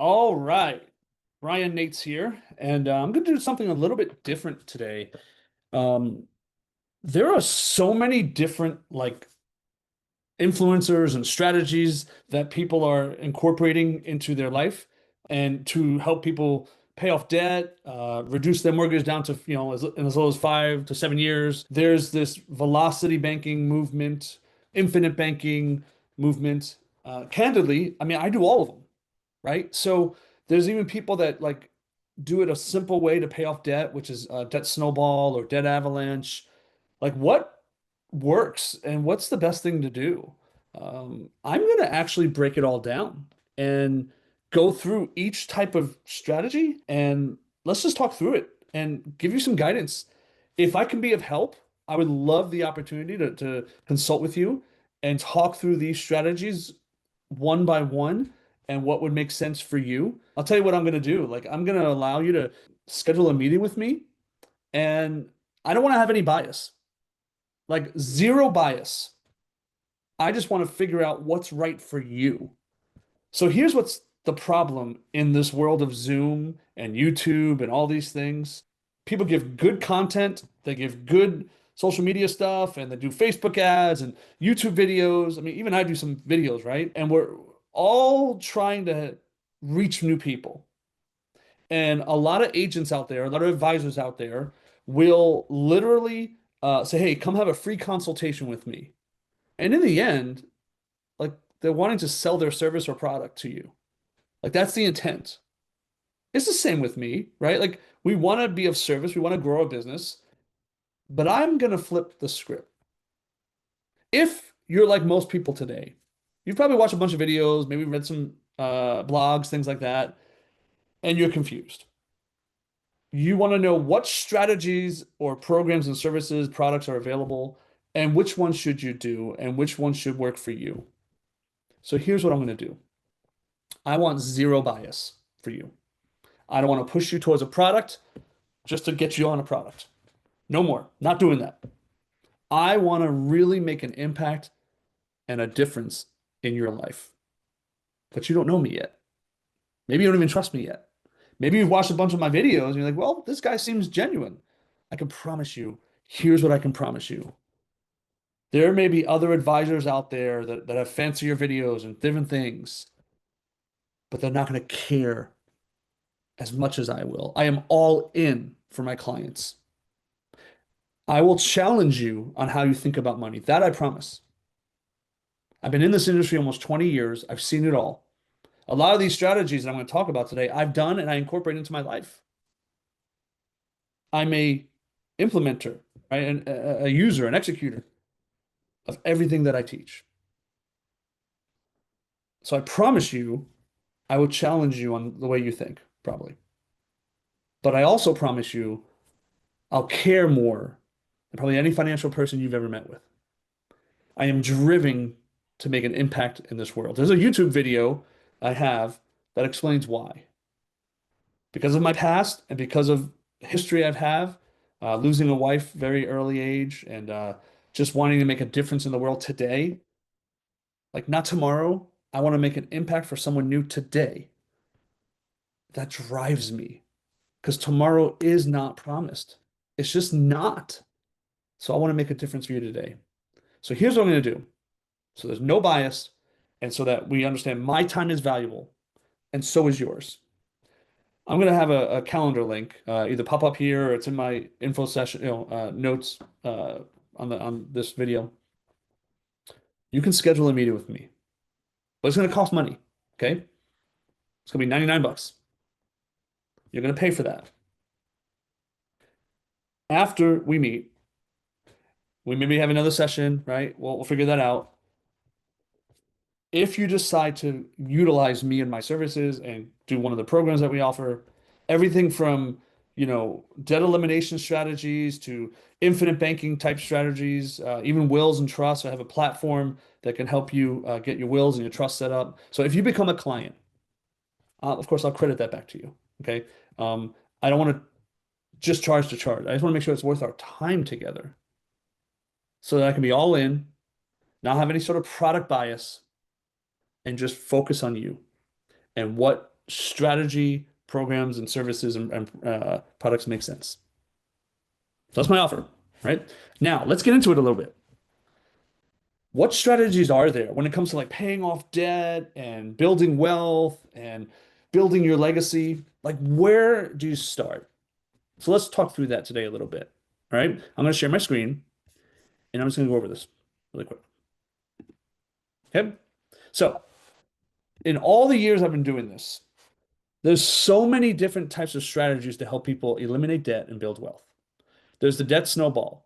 All right. Ryan Nate's here, and I'm going to do something a little bit different today. Um, there are so many different influencers and strategies that people are incorporating into their life and to help people pay off debt, reduce their mortgage down to, as low as 5 to 7 years. There's this velocity banking movement, infinite banking movement. Candidly, I mean, I do all of them, right? So there's even people that do it a simple way to pay off debt, which is debt snowball or debt avalanche. Like what works and what's the best thing to do? I'm going to actually break it all down and go through each type of strategy and let's just talk through it and give you some guidance. If I can be of help, I would love the opportunity to consult with you and talk through these strategies one by one and what would make sense for you. I'll tell you what I'm going to do. Like, I'm going to allow you to schedule a meeting with me, and I don't want to have any bias, like zero bias. I just want to figure out what's right for you. So here's what's the problem in this world of Zoom and YouTube and all these things. People give good content, they give good social media stuff, and they do Facebook ads and YouTube videos. I mean, even I do some videos, right? And we're all trying to reach new people. And a lot of agents out there, a lot of advisors out there will literally say, hey, come have a free consultation with me. And in the end, like they're wanting to sell their service or product to you. Like that's the intent. It's the same with me, right? Like we want to be of service, we want to grow a business, but I'm going to flip the script. If you're like most people today, you've probably watched a bunch of videos, maybe read some blogs, things like that, and you're confused. You want to know what strategies or programs and services, products are available, and which ones should you do, and which ones should work for you. So here's what I'm going to do. I want zero bias for you. I don't want to push you towards a product just to get you on a product. No more. Not doing that. I want to really make an impact and a difference in your life. But you don't know me yet. Maybe you don't even trust me yet. Maybe you've watched a bunch of my videos and you're like, well, this guy seems genuine. I can promise you, here's what I can promise you. There may be other advisors out there that have fancier videos and different things, but they're not going to care as much as I will. I am all in for my clients. I will challenge you on how you think about money. That I promise. I've been in this industry almost 20 years. I've seen it all. A lot of these strategies that I'm going to talk about today, I've done and I incorporate into my life. I'm a implementer, right? A user, an executor of everything that I teach. So I promise you, I will challenge you on the way you think, probably. But I also promise you, I'll care more than probably any financial person you've ever met with. I am driven to make an impact in this world. There's a YouTube video I have that explains why. Because of my past and because of history I've had, losing a wife very early age and just wanting to make a difference in the world today, like not tomorrow. I want to make an impact for someone new today. That drives me because tomorrow is not promised. It's just not. So I want to make a difference for you today. So here's what I'm going to do. So there's no bias, and so that we understand my time is valuable, and so is yours. I'm going to have a calendar link, either pop up here or it's in my info session, notes on this video. You can schedule a meeting with me, but it's going to cost money. Okay, it's going to be 99 bucks. You're going to pay for that. After we meet, we maybe have another session, right? We'll figure that out. If you decide to utilize me and my services and do one of the programs that we offer, everything from, debt elimination strategies to infinite banking type strategies, even wills and trusts. I have a platform that can help you get your wills and your trust set up. So if you become a client, of course, I'll credit that back to you. Okay. I don't want to just charge to charge. I just want to make sure it's worth our time together so that I can be all in, not have any sort of product bias, and just focus on you and what strategy, programs, and services and products make sense. So that's my offer, right? Now, let's get into it a little bit. What strategies are there when it comes to like paying off debt and building wealth and building your legacy? Like, where do you start? So let's talk through that today a little bit. All right. I'm going to share my screen and I'm just going to go over this really quick. Okay. So, in all the years I've been doing this, there's so many different types of strategies to help people eliminate debt and build wealth. There's the debt snowball,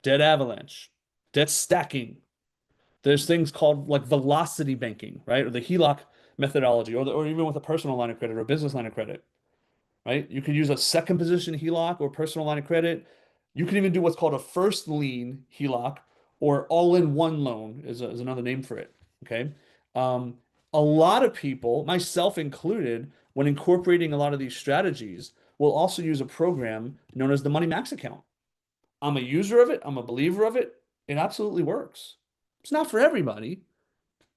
debt avalanche, debt stacking. There's things called like velocity banking, right? Or the HELOC methodology, or even with a personal line of credit or a business line of credit, right? You can use a second position HELOC or personal line of credit. You can even do what's called a first lien HELOC or all-in-one loan is another name for it. Okay. Um, a lot of people, myself included, when incorporating a lot of these strategies, will also use a program known as the Money Max account. I'm a user of it. I'm a believer of it. It absolutely works. It's not for everybody,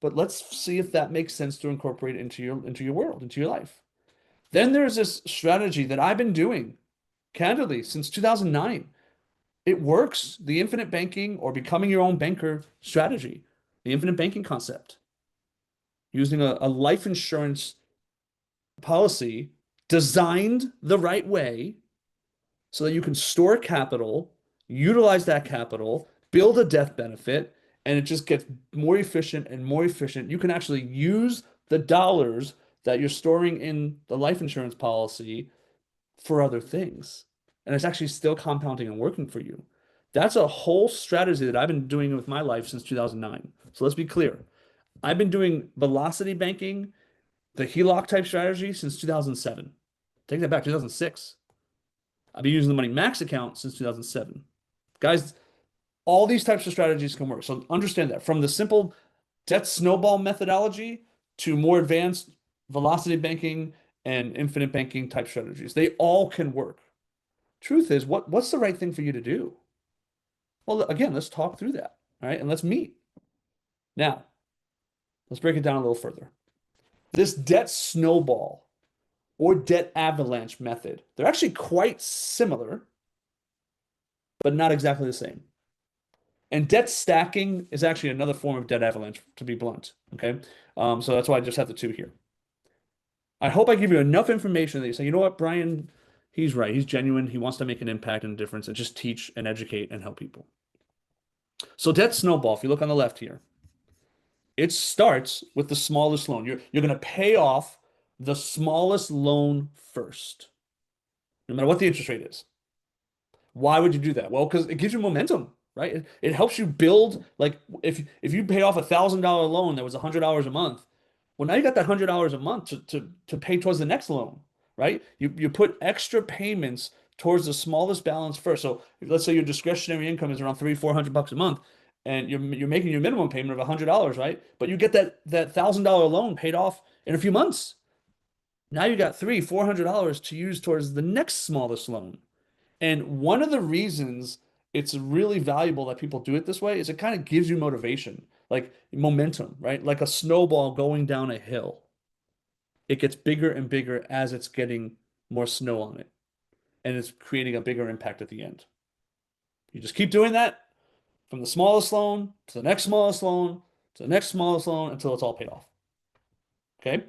but let's see if that makes sense to incorporate into your world, into your life. Then there's this strategy that I've been doing candidly since 2009. It works. The infinite banking or becoming your own banker strategy, the infinite banking concept, using a life insurance policy designed the right way so that you can store capital, utilize that capital, build a death benefit, and it just gets more efficient and more efficient. You can actually use the dollars that you're storing in the life insurance policy for other things. And it's actually still compounding and working for you. That's a whole strategy that I've been doing with my life since 2009. So let's be clear. I've been doing velocity banking, the HELOC type strategy since 2007. Take that back, 2006. I've been using the Money Max account since 2007. Guys, all these types of strategies can work. So understand that from the simple debt snowball methodology to more advanced velocity banking and infinite banking type strategies, they all can work. Truth is, what's the right thing for you to do? Well, again, let's talk through that, all right? And let's meet. Now, let's break it down a little further. This debt snowball or debt avalanche method, they're actually quite similar, but not exactly the same. And debt stacking is actually another form of debt avalanche, to be blunt. Okay. So that's why I just have the two here. I hope I give you enough information that you say, you know what, Brian, he's right. He's genuine. He wants to make an impact and a difference and just teach and educate and help people. So debt snowball, if you look on the left here, it starts with the smallest loan. You're going to pay off the smallest loan first, no matter what the interest rate is. Why would you do that? Well, because it gives you momentum, right? It helps you build. Like if you pay off $1,000 loan that was $100 a month, well now you got that $100 a month to pay towards the next loan, right? You put extra payments towards the smallest balance first. So let's say your discretionary income is around $300-400 a month, and you're making your minimum payment of $100, right? But you get that $1,000 loan paid off in a few months. Now you got $300-400 to use towards the next smallest loan. And one of the reasons it's really valuable that people do it this way is it kind of gives you motivation, like momentum, right? Like a snowball going down a hill. It gets bigger and bigger as it's getting more snow on it, and it's creating a bigger impact at the end. You just keep doing that from the smallest loan to the next smallest loan to the next smallest loan until it's all paid off. Okay?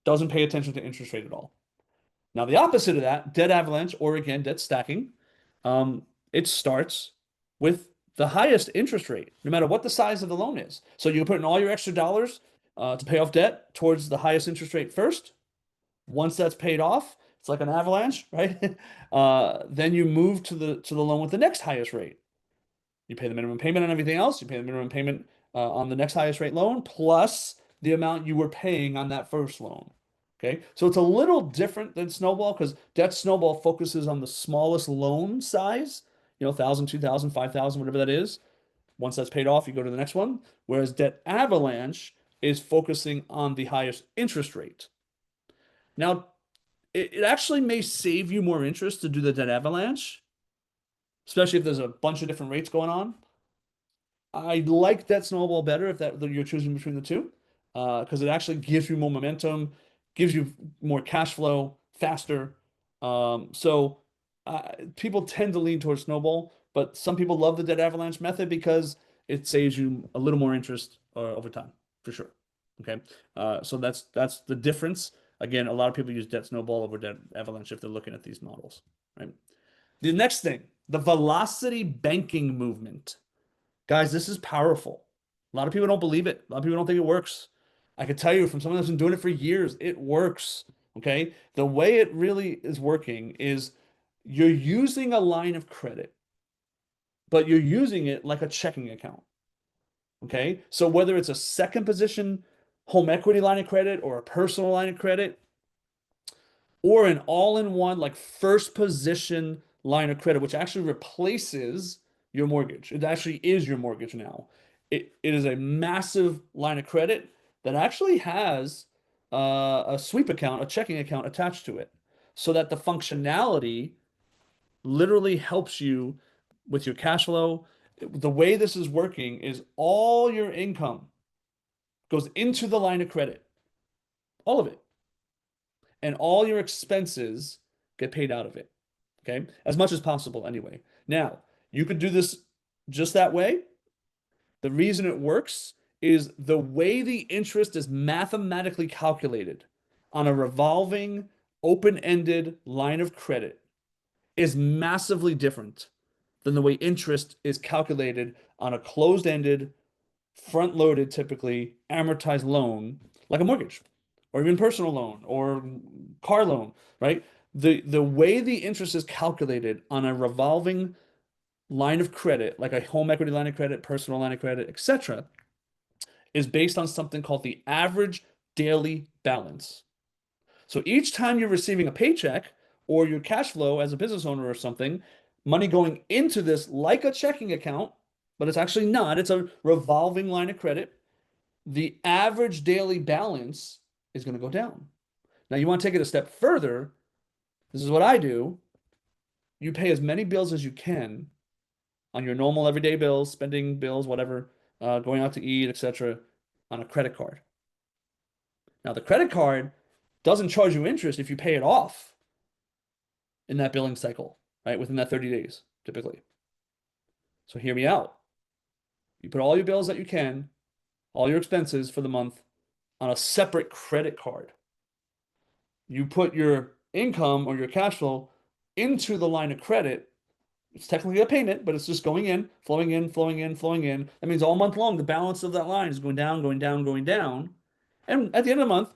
Doesn't pay attention to interest rate at all. Now, the opposite of that, debt avalanche, or again, debt stacking, it starts with the highest interest rate, no matter what the size of the loan is. So you put in all your extra dollars to pay off debt towards the highest interest rate first. Once that's paid off, it's like an avalanche, right? Then you move to the loan with the next highest rate. You pay the minimum payment on everything else. You pay the minimum payment on the next highest rate loan, plus the amount you were paying on that first loan. Okay, so it's a little different than Snowball because Debt Snowball focuses on the smallest loan size, 1,000, 2,000, 5,000, whatever that is. Once that's paid off, you go to the next one. Whereas Debt Avalanche is focusing on the highest interest rate. Now, it actually may save you more interest to do the Debt Avalanche, especially if there's a bunch of different rates going on. I like Debt Snowball better if that you're choosing between the two, because it actually gives you more momentum, gives you more cash flow faster. So people tend to lean towards Snowball, but some people love the debt avalanche method because it saves you a little more interest over time, for sure. Okay, so that's the difference. Again, a lot of people use debt snowball over debt avalanche if they're looking at these models, right? The next thing, the velocity banking movement. Guys, this is powerful. A lot of people don't believe it. A lot of people don't think it works. I can tell you from someone that's been doing it for years, it works. Okay. The way it really is working is you're using a line of credit, but you're using it like a checking account. Okay. So whether it's a second position home equity line of credit or a personal line of credit, or an all-in-one like first position line of credit, which actually replaces your mortgage. It actually is your mortgage now. It is a massive line of credit that actually has a sweep account, a checking account attached to it, so that the functionality literally helps you with your cash flow. The way this is working is all your income goes into the line of credit, all of it, and all your expenses get paid out of it. Okay, as much as possible anyway. Now, you could do this just that way. The reason it works is the way the interest is mathematically calculated on a revolving, open-ended line of credit is massively different than the way interest is calculated on a closed-ended, front-loaded, typically amortized loan, like a mortgage, or even personal loan or car loan, right? The way the interest is calculated on a revolving line of credit, like a home equity line of credit, personal line of credit, etc., is based on something called the average daily balance. So each time you're receiving a paycheck or your cash flow as a business owner or something, money going into this like a checking account, but it's actually not, it's a revolving line of credit, the average daily balance is going to go down. Now, you want to take it a step further. This is what I do. You pay as many bills as you can on your normal everyday bills, spending bills, whatever, going out to eat, etc., on a credit card. Now, the credit card doesn't charge you interest if you pay it off in that billing cycle, right? Within that 30 days, typically. So hear me out. You put all your bills that you can, all your expenses for the month on a separate credit card. You put your income or your cash flow into the line of credit. It's technically a payment, but it's just going in, flowing in, flowing in, flowing in. That means all month long, the balance of that line is going down, going down, going down. And at the end of the month,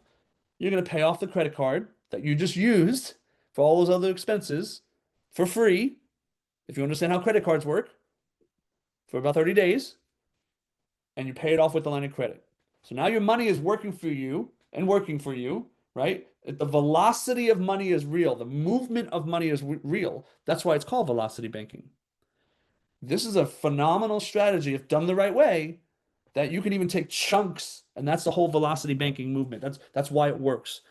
you're going to pay off the credit card that you just used for all those other expenses for free, if you understand how credit cards work, for about 30 days, and you pay it off with the line of credit. So now your money is working for you and working for you, right? The velocity of money is real. The movement of money is real. That's why it's called velocity banking. This is a phenomenal strategy if done the right way that you can even take chunks, and that's the whole velocity banking movement. That's why it works.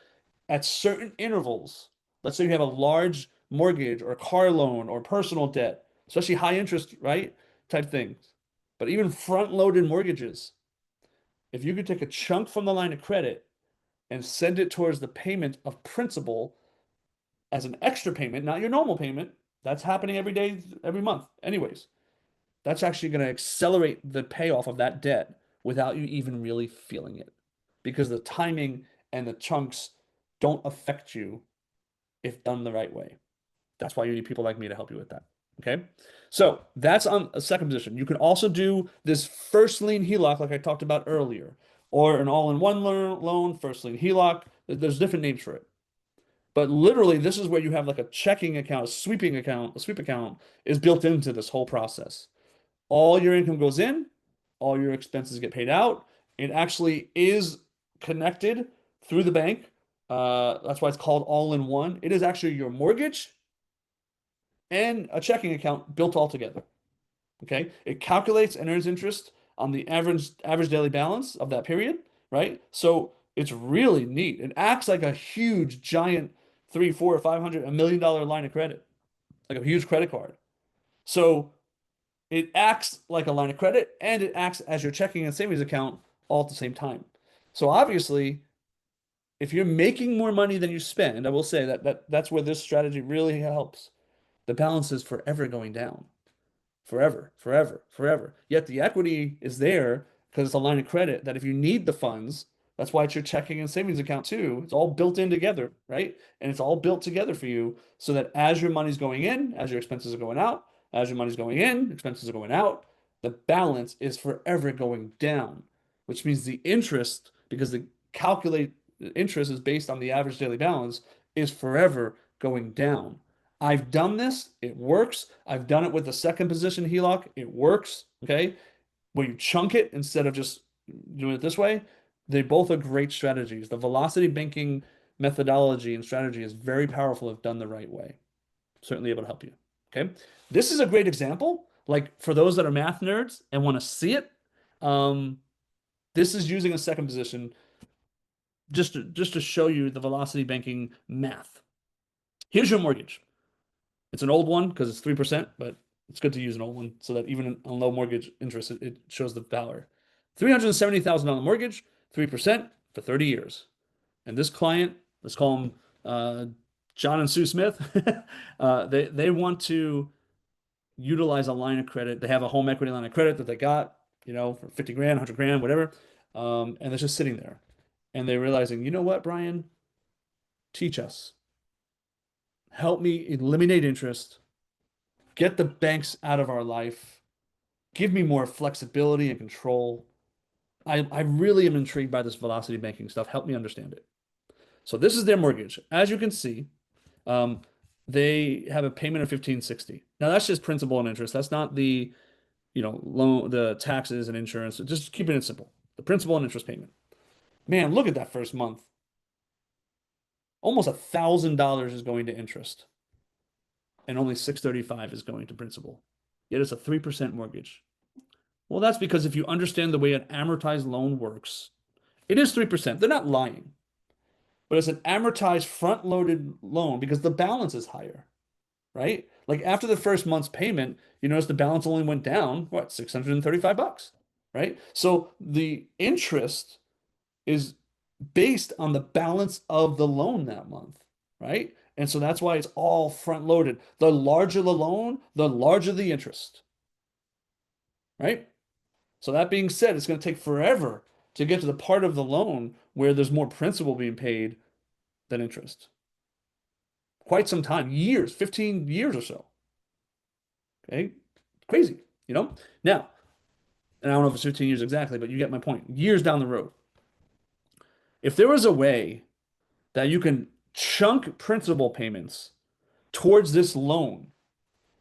At certain intervals, let's say you have a large mortgage or a car loan or personal debt, especially high interest, right? Type things. But even front-loaded mortgages, if you could take a chunk from the line of credit and send it towards the payment of principal as an extra payment, not your normal payment, that's happening every day, every month, anyways. That's actually going to accelerate the payoff of that debt without you even really feeling it because the timing and the chunks don't affect you if done the right way. That's why you need people like me to help you with that. Okay. So that's on a second position. You can also do this first lien HELOC, like I talked about earlier, or an all-in-one loan, first lien HELOC. There's different names for it. But literally, this is where you have like a checking account, a sweep account is built into this whole process. All your income goes in, all your expenses get paid out. It actually is connected through the bank. That's why it's called all in one. It is actually your mortgage and a checking account built all together. Okay. It calculates and earns interest on the average daily balance of that period, right? So it's really neat. It acts like a huge, giant 3, 4, 500, $1 million line of credit, like a huge credit card. So it acts like a line of credit and it acts as your checking and savings account all at the same time. So obviously, If you're making more money than you spend, I will say that's where this strategy really helps. The balance is forever going down. Forever, forever, forever. Yet the equity is there because it's a line of credit that if you need the funds, that's why it's your checking and savings account too. It's all built in together, right? And it's all built together for you so that as your money's going in, as your expenses are going out, as your money's going in, expenses are going out, the balance is forever going down, which means the interest, because the calculate interest is based on the average daily balance, is forever going down. I've done this. It works. I've done it with the second position HELOC. It works. Okay. Where you chunk it instead of just doing it this way. They both are great strategies. The velocity banking methodology and strategy is very powerful if done the right way. Certainly able to help you. Okay. This is a great example. Like for those that are math nerds and want to see it, um, this is using a second position just to show you the velocity banking math. Here's your mortgage. It's an old one because it's 3%, but it's good to use an old one so that even on low mortgage interest, it shows the power. $370,000 mortgage, 3% for 30 years. And this client, let's call him John and Sue Smith, they want to utilize a line of credit. They have a home equity line of credit that they got, for 50 grand, 100 grand, whatever. And it's just sitting there. And they're realizing, you know what, Brian? Teach us. Help me eliminate interest, get the banks out of our life, give me more flexibility and control. I really am intrigued by this velocity banking stuff. Help me understand it. So this is their mortgage. As you can see, um, they have a payment of 1560. Now that's just principal and interest. That's not the, loan, the taxes and insurance. Just keeping it simple. The principal and interest payment. Man, look at that first month. Almost $1,000 is going to interest, and only 635 is going to principal. Yet it's a 3% mortgage. Well, that's because if you understand the way an amortized loan works, it is 3%. They're not lying, but it's an amortized front-loaded loan because the balance is higher, right? Like after the first month's payment, you notice the balance only went down, what, $635, right? So the interest is based on the balance of the loan that month, right? And so that's why it's all front loaded. The larger the loan, the larger the interest, right? So that being said, it's going to take forever to get to the part of the loan where there's more principal being paid than interest. Quite some time, years, 15 years or so. Okay, crazy, Now, and I don't know if it's 15 years exactly, but you get my point. Years down the road. If there was a way that you can chunk principal payments towards this loan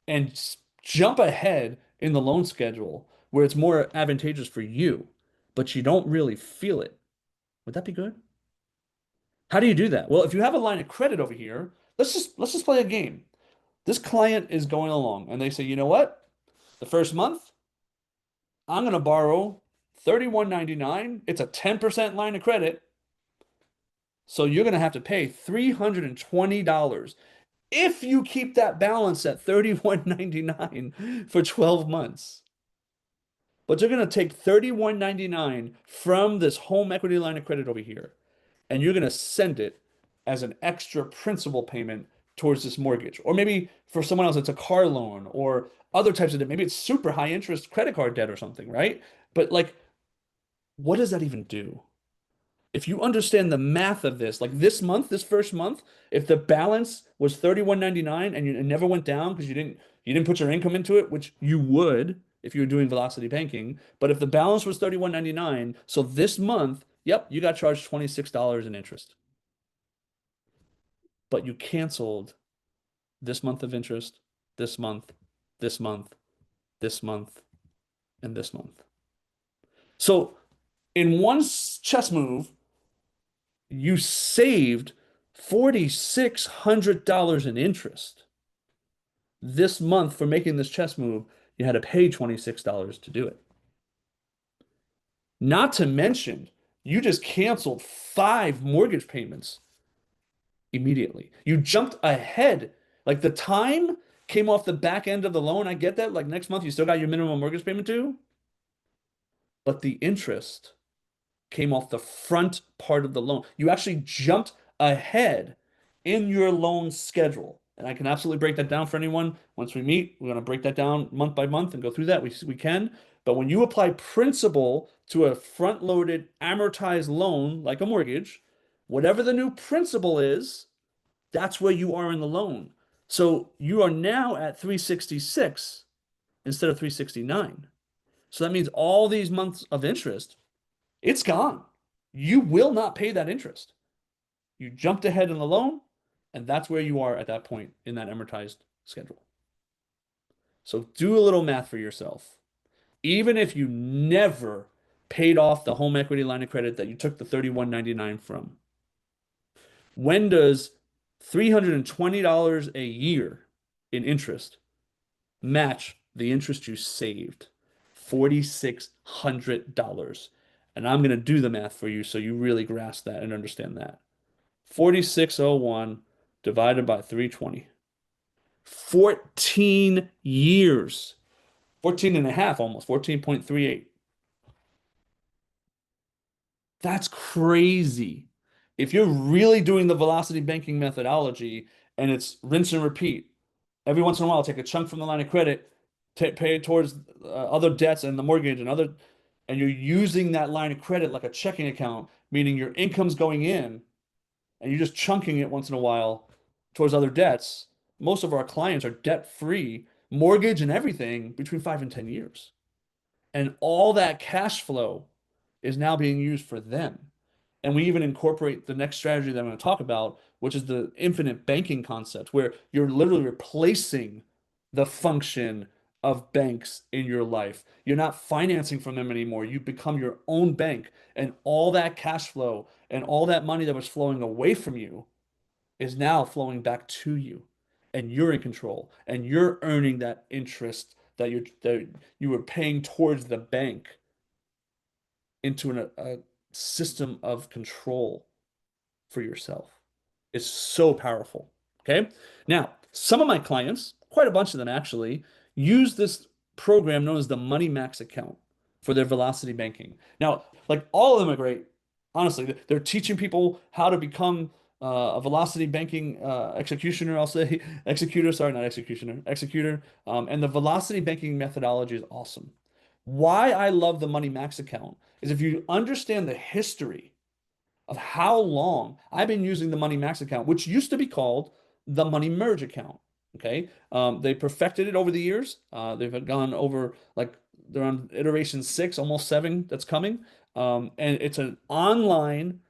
and jump ahead in the loan schedule where it's more advantageous for you, but you don't really feel it, would that be good? How do you do that? Well, if you have a line of credit over here, let's just play a game. This client is going along and they say, you know what? The first month, I'm going to borrow $31.99. It's a 10% line of credit. So you're going to have to pay $320 if you keep that balance at $31.99 for 12 months. But you're going to take $31.99 from this home equity line of credit over here, and you're going to send it as an extra principal payment towards this mortgage. Or maybe for someone else, it's a car loan or other types of debt. Maybe it's super high interest credit card debt or something, right? But like, what does that even do? If you understand the math of this, like this month, this first month, if the balance was $31.99 and it never went down because you didn't put your income into it, which you would if you were doing velocity banking, but if the balance was $31.99, so this month, yep, you got charged $26 in interest. But you canceled this month of interest, this month, this month, this month, and this month. So in one chess move, you saved $4,600 in interest. This month for making this chess move, you had to pay $26 to do it. Not to mention, you just canceled 5 mortgage payments immediately. You jumped ahead. Like the time came off the back end of the loan. I get that. Like next month, you still got your minimum mortgage payment too. But the interest came off the front part of the loan. You actually jumped ahead in your loan schedule. And I can absolutely break that down for anyone. Once we meet, we're going to break that down month by month and go through that. We can. But when you apply principal to a front-loaded amortized loan, like a mortgage, whatever the new principal is, that's where you are in the loan. So you are now at 366 instead of 369. So that means all these months of interest, it's gone. You will not pay that interest. You jumped ahead in the loan, and that's where you are at that point in that amortized schedule. So do a little math for yourself. Even if you never paid off the home equity line of credit that you took the 31.99 from, when does $320 a year in interest match the interest you saved? $4,600. And I'm going to do the math for you so you really grasp that and understand that. 4,601 divided by 320. 14 years. 14 and a half almost, 14.38. That's crazy. If you're really doing the velocity banking methodology and it's rinse and repeat, every once in a while, take a chunk from the line of credit, pay it towards other debts and the mortgage and you're using that line of credit like a checking account, meaning your income's going in and you're just chunking it once in a while towards other debts. Most of our clients are debt-free, mortgage and everything between 5 and 10 years. And all that cash flow is now being used for them. And we even incorporate the next strategy that I'm going to talk about, which is the infinite banking concept, where you're literally replacing the function of banks in your life. You're not financing from them anymore. You become your own bank, and all that cash flow and all that money that was flowing away from you is now flowing back to you. And you're in control, and you're earning that interest that you were paying towards the bank into a system of control for yourself. It's so powerful. Okay. Now, some of my clients, quite a bunch of them actually, use this program known as the Money Max account for their velocity banking. Now, like all of them are great. Honestly, they're teaching people how to become a velocity banking executioner, I'll say executor, sorry, not executioner, executor. And the velocity banking methodology is awesome. Why I love the Money Max account is if you understand the history of how long I've been using the Money Max account, which used to be called the Money Merge account. Okay. They perfected it over the years. They've gone over like they're on iteration 6, almost 7 that's coming. And it's an online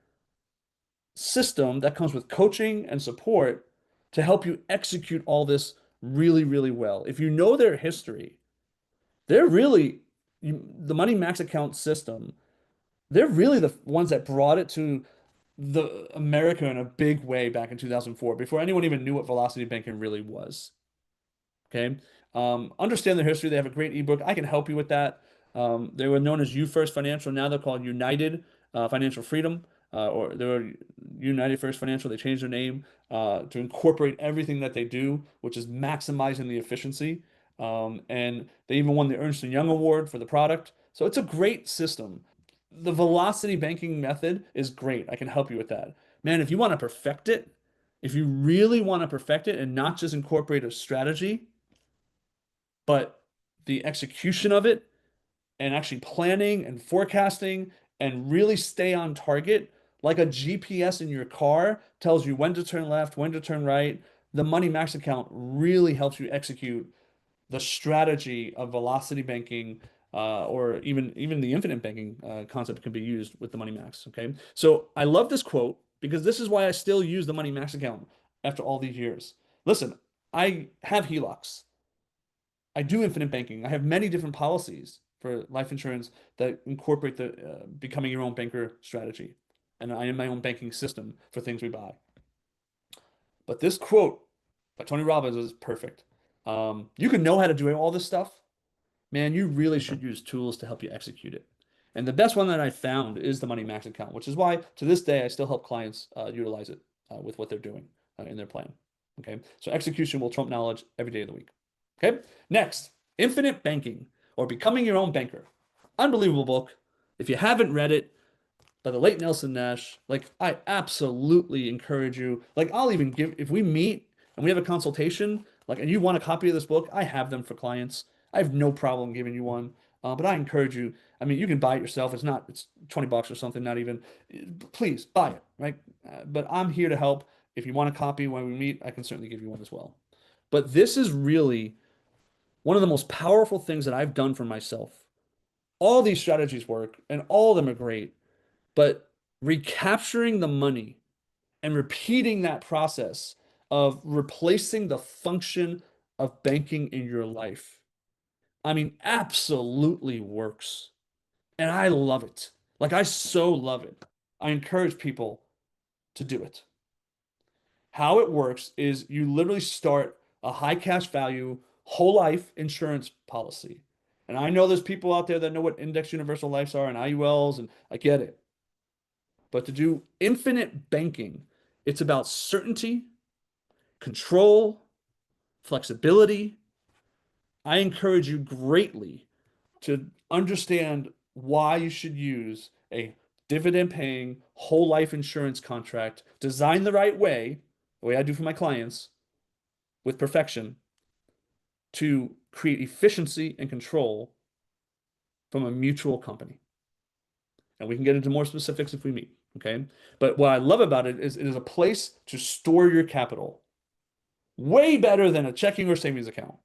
system that comes with coaching and support to help you execute all this really, really well. If you know their history, they're really the Money Max account system. They're really the ones that brought it to the America in a big way back in 2004, before anyone even knew what velocity banking really was. Okay. Understand their history. They have a great ebook. I can help you with that. They were known as You First Financial. Now they're called United Financial Freedom, or they were United First Financial. They changed their name to incorporate everything that they do, which is maximizing the efficiency. And they even won the Ernst& Young Award for the product. So it's a great system. The velocity banking method is great. I can help you with that. Man, if you want to perfect it, if you really want to perfect it and not just incorporate a strategy, but the execution of it and actually planning and forecasting and really stay on target, like a GPS in your car tells you when to turn left, when to turn right, the Money Max account really helps you execute the strategy of velocity banking, or even the infinite banking concept can be used with the Money Max. Okay, so I love this quote because this is why I still use the Money Max account after all these years. Listen, I have HELOCs. I do infinite banking. I have many different policies for life insurance that incorporate the becoming your own banker strategy. And I am my own banking system for things we buy. But this quote by Tony Robbins is perfect. You can know how to do all this stuff. Man, you really should use tools to help you execute it. And the best one that I found is the Money Max account, which is why to this day I still help clients utilize it with what they're doing in their plan. Okay, so execution will trump knowledge every day of the week. Okay, next, Infinite Banking or Becoming Your Own Banker. Unbelievable book. If you haven't read it, by the late Nelson Nash. Like, I absolutely encourage you. Like, I'll even give, if we meet and we have a consultation, like, and you want a copy of this book, I have them for clients. I have no problem giving you one. But I encourage you. I mean, you can buy it yourself. It's not, it's $20 or something, not even. Please buy it, right? But I'm here to help. If you want a copy when we meet, I can certainly give you one as well. But this is really one of the most powerful things that I've done for myself. All these strategies work and all of them are great, but recapturing the money and repeating that process of replacing the function of banking in your life, I mean, absolutely works. And I love it. Like, I so love it. I encourage people to do it. How it works is you literally start a high cash value whole life insurance policy. And I know there's people out there that know what index universal lives are and IULs, and I get it. But to do infinite banking, it's about certainty, control, flexibility. I encourage you greatly to understand why you should use a dividend paying whole life insurance contract designed the right way, the way I do for my clients, with perfection, to create efficiency and control from a mutual company. And we can get into more specifics if we meet. Okay. But what I love about it is a place to store your capital, way better than a checking or savings account.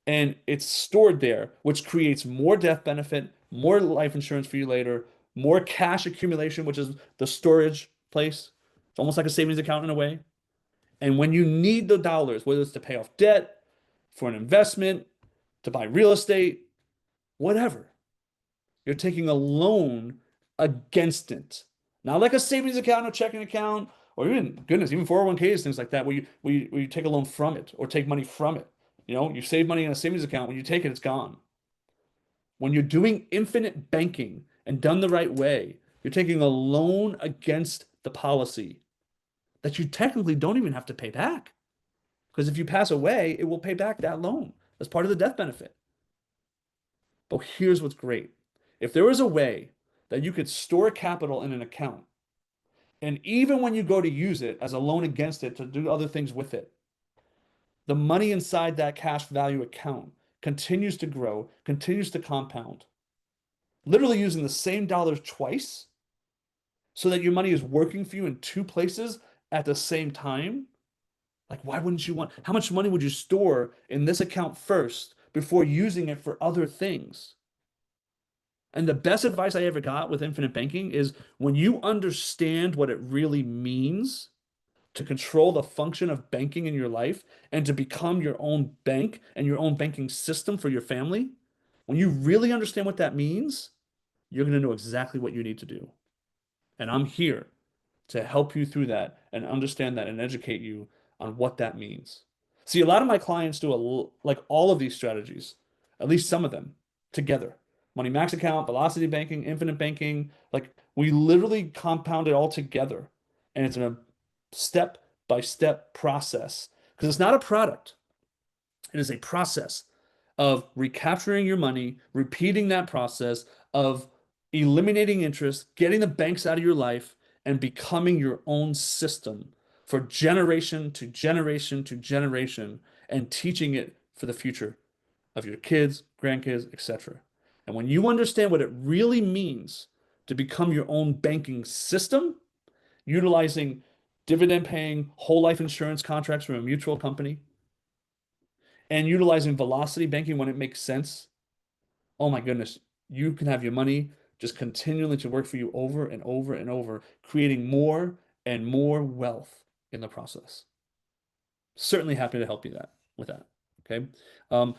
And it's stored there, which creates more death benefit, more life insurance for you later, more cash accumulation, which is the storage place. It's almost like a savings account in a way. And when you need the dollars, whether it's to pay off debt, for an investment, to buy real estate, whatever, you're taking a loan against it. Not like a savings account or checking account, or even, goodness, even 401ks, things like that, where you take a loan from it or take money from it. You know, you save money in a savings account. When you take it, it's gone. When you're doing infinite banking and done the right way, you're taking a loan against the policy that you technically don't even have to pay back. Because if you pass away, it will pay back that loan as part of the death benefit. But here's what's great. If there was a way that you could store capital in an account, and even when you go to use it as a loan against it to do other things with it, the money inside that cash value account continues to grow, continues to compound, literally using the same dollars twice so that your money is working for you in two places at the same time. Like, why wouldn't you want, how much money would you store in this account first before using it for other things? And the best advice I ever got with infinite banking is when you understand what it really means to control the function of banking in your life and to become your own bank and your own banking system for your family, when you really understand what that means, you're going to know exactly what you need to do. And I'm here to help you through that and understand that and educate you on what that means. See, a lot of my clients do like all of these strategies, at least some of them together. Money max account, velocity banking, infinite banking, like we literally compound it all together. And it's a step by step process because it's not a product. It is a process of recapturing your money, repeating that process of eliminating interest, getting the banks out of your life, and becoming your own system for generation to generation to generation and teaching it for the future of your kids, grandkids, etc. And when you understand what it really means to become your own banking system, utilizing dividend paying whole life insurance contracts from a mutual company, and utilizing velocity banking when it makes sense, oh my goodness, you can have your money just continually to work for you over and over and over, creating more and more wealth in the process. Certainly happy to help you with that. Okay. Um,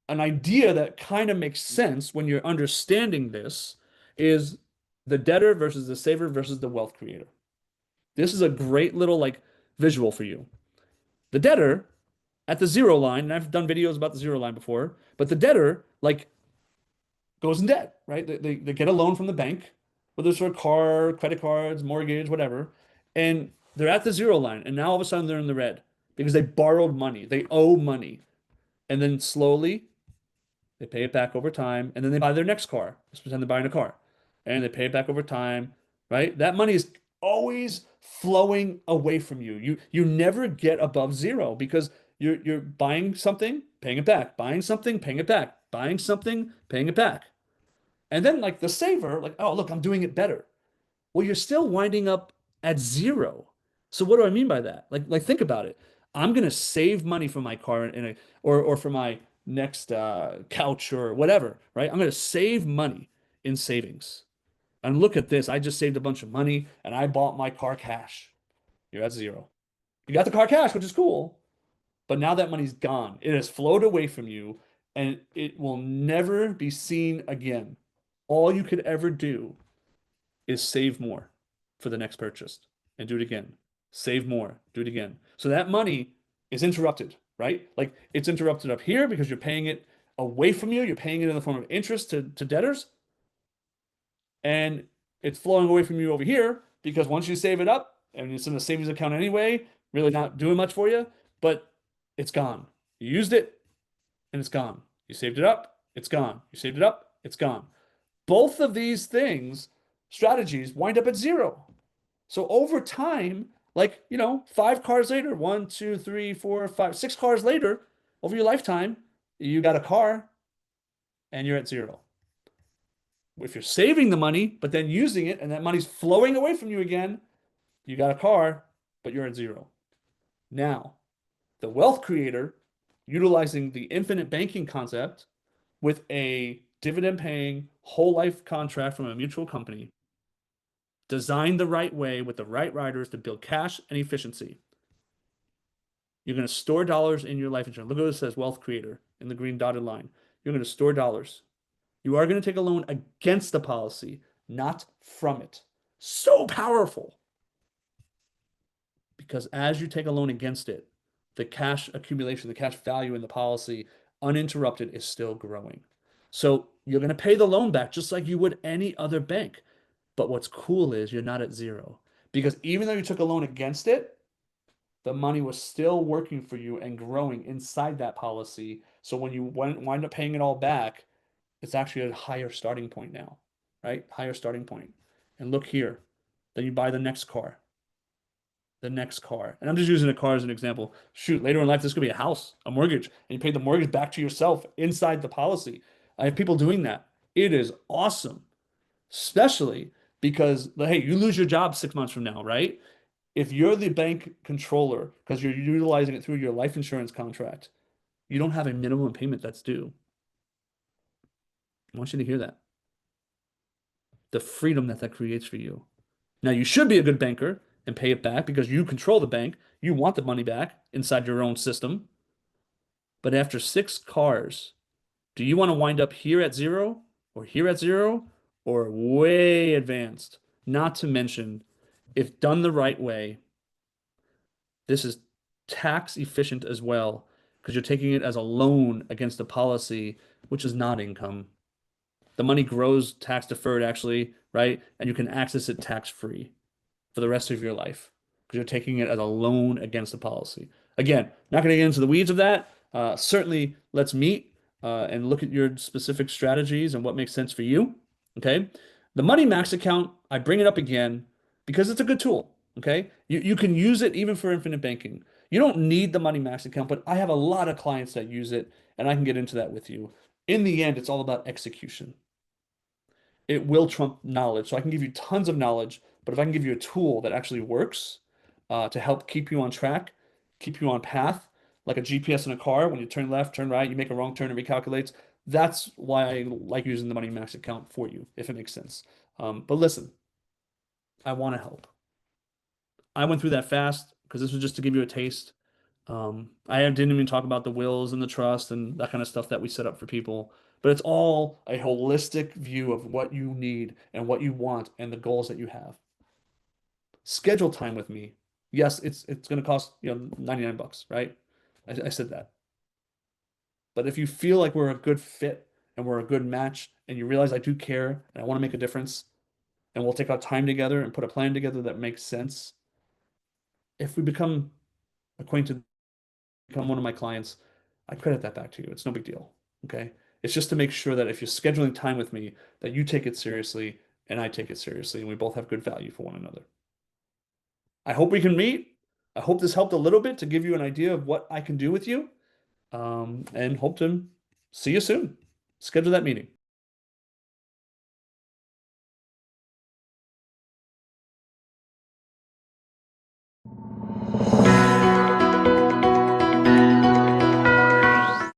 an idea that kind of makes sense when you're understanding this is the debtor versus the saver versus the wealth creator. This is a great little like visual for you. The debtor at the zero line, and I've done videos about the zero line before, but the debtor like goes in debt, right? They get a loan from the bank, whether it's for a car, credit cards, mortgage, whatever, and they're at the zero line, and now all of a sudden they're in the red because they borrowed money, they owe money, and then slowly they pay it back over time, and then they buy their next car. Let's pretend they're buying a car, and they pay it back over time. right? That money is always flowing away from you. You never get above zero because you're buying something, paying it back, buying something, paying it back, buying something, paying it back. And then like the saver, like, oh, look, I'm doing it better. Well, you're still winding up at zero. So what do I mean by that? Like think about it. I'm gonna save money for my car or for my next couch or whatever, right? I'm gonna save money in savings. And look at this. I just saved a bunch of money and I bought my car cash. You're at zero. You got the car cash, which is cool, but now that money's gone. It has flowed away from you and it will never be seen again. All you could ever do is save more for the next purchase and do it again. Save more, do it again. So that money is interrupted, right? Like it's interrupted up here because you're paying it away from you. You're paying it in the form of interest to debtors, and it's flowing away from you over here because once you save it up and it's in a savings account anyway, really not doing much for you, but it's gone. You used it and it's gone. You saved it up, it's gone. You saved it up, it's gone. Both of these things, strategies, wind up at zero. So over time, like, 5 cars later, one, two, three, four, five, 6 cars later, over your lifetime, you got a car and you're at zero. If you're saving the money, but then using it and that money's flowing away from you again, you got a car, but you're at zero. Now, the wealth creator, utilizing the infinite banking concept with a dividend paying whole life contract from a mutual company, designed the right way with the right riders to build cash and efficiency. You're going to store dollars in your life insurance. Look at what it says, wealth creator in the green dotted line. You're going to store dollars. You are going to take a loan against the policy, not from it. So powerful. Because as you take a loan against it, the cash accumulation, the cash value in the policy, uninterrupted, is still growing. So you're going to pay the loan back just like you would any other bank. But what's cool is you're not at zero. Because even though you took a loan against it, the money was still working for you and growing inside that policy. So when you wind up paying it all back, it's actually a higher starting point now, right? Higher starting point. And look here. Then you buy the next car. The next car. And I'm just using a car as an example. Shoot, later in life, this could be a house, a mortgage, and you pay the mortgage back to yourself inside the policy. I have people doing that. It is awesome, especially because, hey, you lose your job 6 months from now, right? If you're the bank controller, because you're utilizing it through your life insurance contract, you don't have a minimum payment that's due. I want you to hear that. The freedom that creates for you. Now, you should be a good banker and pay it back because you control the bank. You want the money back inside your own system. But after 6 cars, do you want to wind up here at zero or here at zero or way advanced? Not to mention, if done the right way, this is tax efficient as well because you're taking it as a loan against a policy, which is not income. The money grows tax deferred, actually, right? And you can access it tax free for the rest of your life because you're taking it as a loan against the policy. Again, not going to get into the weeds of that. Certainly, let's meet and look at your specific strategies and what makes sense for you. Okay. The Money Max account, I bring it up again because it's a good tool. Okay. You can use it even for infinite banking. You don't need the Money Max account, but I have a lot of clients that use it, and I can get into that with you. In the end, it's all about execution. It will trump knowledge. So I can give you tons of knowledge, but if I can give you a tool that actually works to help keep you on track, keep you on path, like a GPS in a car, when you turn left, turn right, you make a wrong turn and recalculates. That's why I like using the Money Max account for you, if it makes sense. But listen, I want to help. I went through that fast because this was just to give you a taste. I didn't even talk about the wills and the trust and that kind of stuff that we set up for people. But it's all a holistic view of what you need and what you want and the goals that you have. Schedule time with me. Yes, it's going to cost 99 bucks, right? I said that. But if you feel like we're a good fit and we're a good match and you realize I do care and I want to make a difference and we'll take our time together and put a plan together that makes sense, if we become acquainted, become one of my clients, I credit that back to you. It's no big deal. Okay. It's just to make sure that if you're scheduling time with me, that you take it seriously and I take it seriously, and we both have good value for one another. I hope we can meet. I hope this helped a little bit to give you an idea of what I can do with you, and hope to see you soon. Schedule that meeting.